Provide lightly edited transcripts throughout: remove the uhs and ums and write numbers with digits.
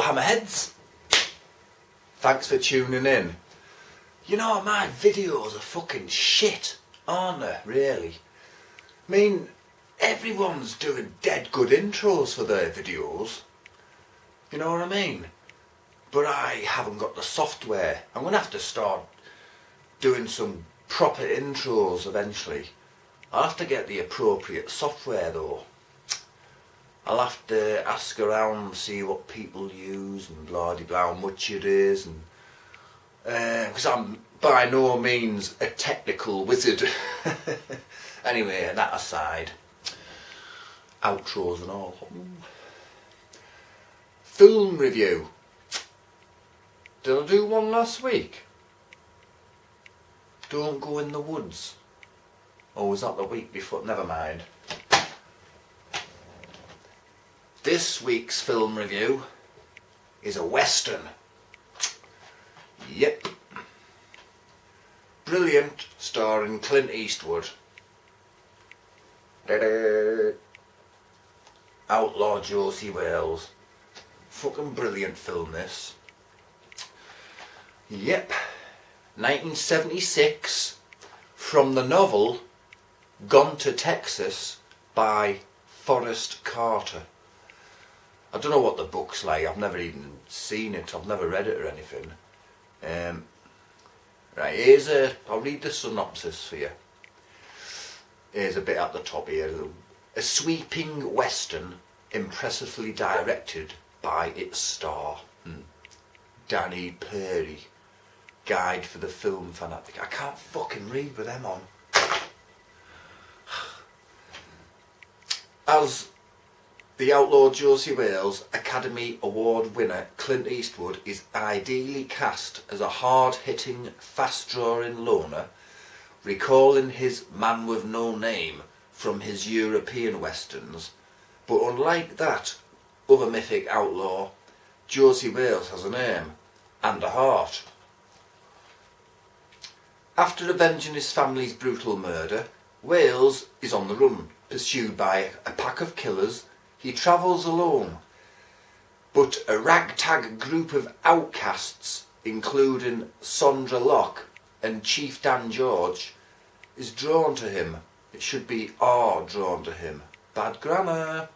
Hammerheads, thanks for tuning in. You know, my videos are fucking shit, aren't they, really? I mean, everyone's doing dead good intros for their videos, you know what I mean? But I haven't got the software. I'm going to have to start doing some proper intros eventually. I'll have to get the appropriate software though. I'll have to ask around, see what people use and blah de blah, how much it is, and because I'm by no means a technical wizard. Anyway, that aside, outros and all. Film review. Did I do one last week? Don't Go in the Woods. Or was that the week before? Never mind. This week's film review is a western. Yep. Brilliant, starring Clint Eastwood. Da-da. Outlaw Josie Wales. Fucking brilliant film this. Yep. 1976, from the novel Gone to Texas by Forrest Carter. I don't know what the book's like, I've never even seen it, I've never read it or anything. Right, I'll read the synopsis for you. Here's a bit at the top here. A sweeping western, impressively directed by its star, Danny Peary. Guide for the film fanatic. I can't fucking read with them on. As the Outlaw Josie Wales Academy Award winner, Clint Eastwood is ideally cast as a hard-hitting, fast-drawing loner, recalling his man with no name from his European westerns. But unlike that other mythic outlaw, Josie Wales has a name and a heart. After avenging his family's brutal murder, Wales is on the run, pursued by a pack of killers. He travels alone, but a ragtag group of outcasts, including Sondra Locke and Chief Dan George, is drawn to him. It should be are drawn to him. Bad grammar.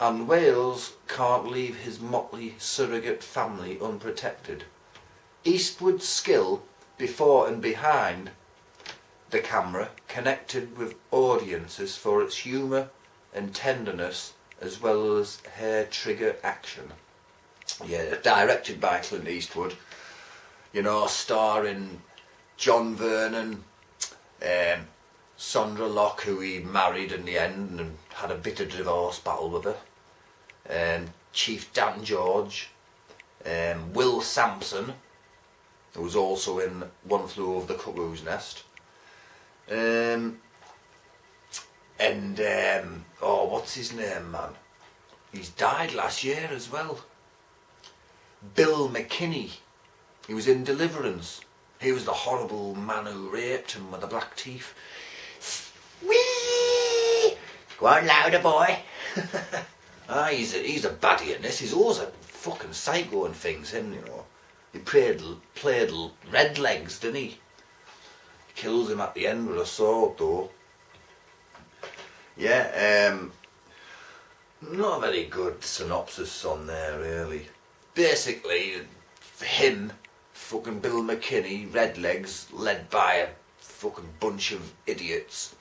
And Wales can't leave his motley surrogate family unprotected. Eastwood's skill before and behind the camera connected with audiences for its humour and tenderness, as well as hair-trigger action. Yeah, directed by Clint Eastwood, you know, starring John Vernon, Sondra Locke, who he married in the end and had a bitter divorce battle with her, Chief Dan George, Will Sampson, who was also in One Flew Over the Cuckoo's Nest, what's his name, man? He's died last year as well. Bill McKinney. He was in Deliverance. He was the horrible man who raped him with the black teeth. Whee! Go on louder, boy. He's a baddie in this. He's always a fucking psycho and things, him, you know. He played Red Legs, didn't he? Kills him at the end with a sword, though. Yeah, not a very good synopsis on there, really. Basically, him, fucking Bill McKinney, Red Legs, led by a fucking bunch of idiots,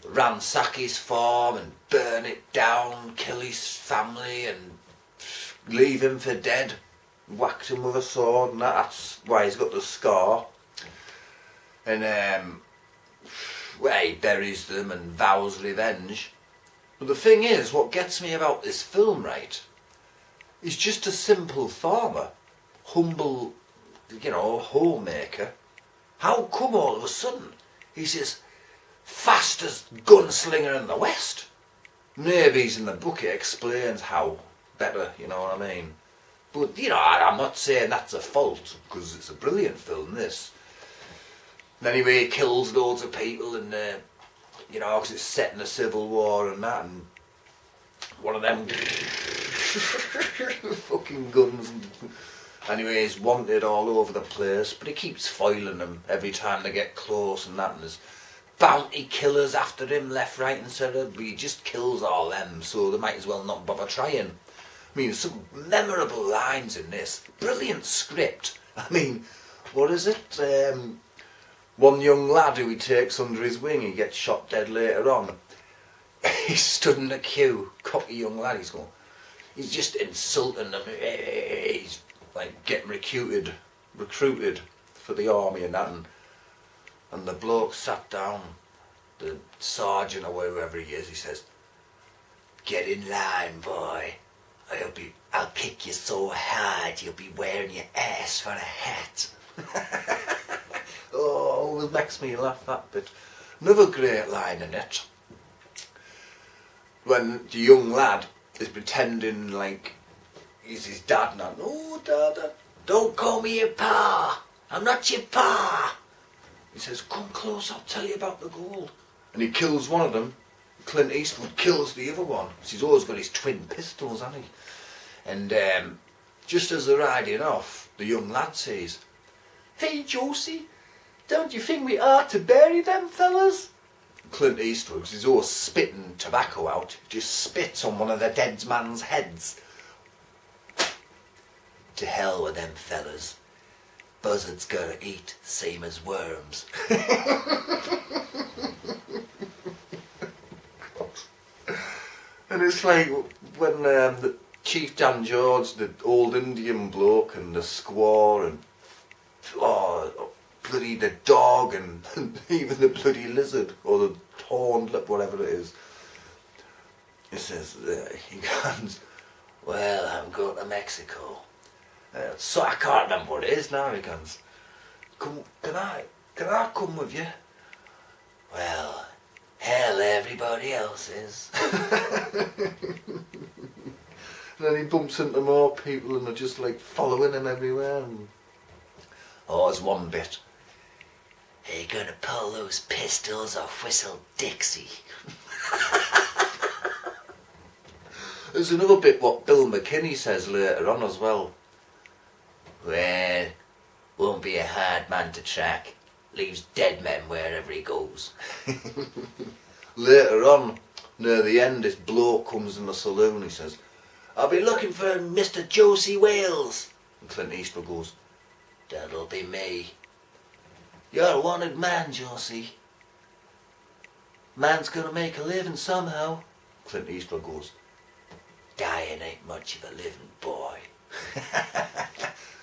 ransack his farm and burn it down, kill his family and leave him for dead. Whacked him with a sword, and that's why he's got the scar. And he buries them and vows revenge. But the thing is, what gets me about this film, right, is just a simple farmer, humble, you know, homemaker. How come all of a sudden he's this fastest gunslinger in the West? Maybe he's in the book, it explains how better, you know what I mean? But, you know, I'm not saying that's a fault, because it's a brilliant film, this. Anyway, he kills loads of people, and, you know, because it's set in the Civil War and that, and one of them Fucking guns. Anyway, he's wanted all over the place, but he keeps foiling them every time they get close and that, and there's bounty killers after him left, right and centre, but he just kills all them, so they might as well not bother trying. I mean, some memorable lines in this. Brilliant script. I mean, what is it? One young lad who he takes under his wing, he gets shot dead later on. He's stood in the queue, cocky young lad, he's just insulting them. He's like getting recruited for the army and that, and the bloke sat down, the sergeant or whoever he is, he says, "Get in line, boy. I'll kick you so hard you'll be wearing your ass for a hat." Oh, it makes me laugh, that bit. Another great line in it, when the young lad is pretending like he's his dad now. "Oh, Dad, don't call me your pa. I'm not your pa." He says, "Come close, I'll tell you about the gold." And he kills one of them. Clint Eastwood kills the other one. So he's always got his twin pistols, hasn't he? And just as they're riding off, the young lad says, "Hey, Josie, don't you think we ought to bury them fellas?" Clint Eastwood, he's always spitting tobacco out, just spits on one of the dead man's heads. "To hell with them fellas. Buzzards gotta eat, same as worms." And it's like when the Chief Dan George, the old Indian bloke, and the squaw, and bloody the dog, and even the bloody lizard, or the horned lip, whatever it is. He says, he goes, "Well, I'm going to Mexico." So I can't remember what it is now. He goes, Can I come with you?" "Well, hell, everybody else is." And then he bumps into more people and they're just like following him everywhere. And oh, there's one bit. "Are you gonna pull those pistols or whistle Dixie?" There's another bit what Bill McKinney says later on as well. "Well, won't be a hard man to track. Leaves dead men wherever he goes." Later on, near the end, this bloke comes in the saloon. He says, "I'll be looking for Mr. Josie Wales." And Clint Eastwood goes, "That'll be me." "You're a wanted man, Josie." "Man's gonna make a living somehow." Clint Eastwood goes, "Dying ain't much of a living, boy."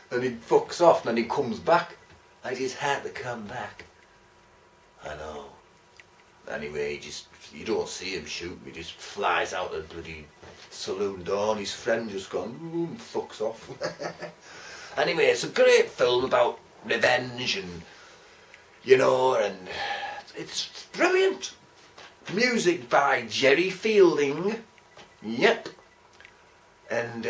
And he fucks off, and then he comes back. "I just had to come back." I know. Anyway, you don't see him shoot. He just flies out the bloody saloon door, and his friend just gone, ooh, and fucks off. Anyway, it's a great film about revenge, and and it's brilliant. Music by Jerry Fielding. Yep. And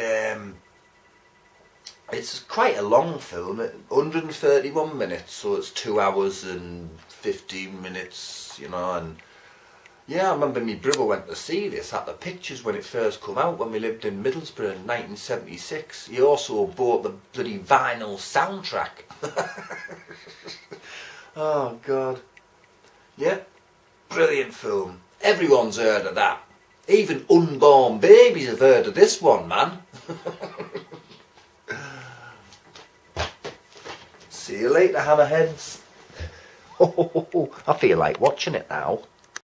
it's quite a long film, 131 minutes, so it's 2 hours and 15 minutes, and yeah, I remember my brother went to see this at the Pictures when it first come out when we lived in Middlesbrough in 1976. He also bought the bloody vinyl soundtrack. Oh God. Yeah, brilliant film. Everyone's heard of that. Even unborn babies have heard of this one, man. See you later, hammerheads. I feel like watching it now.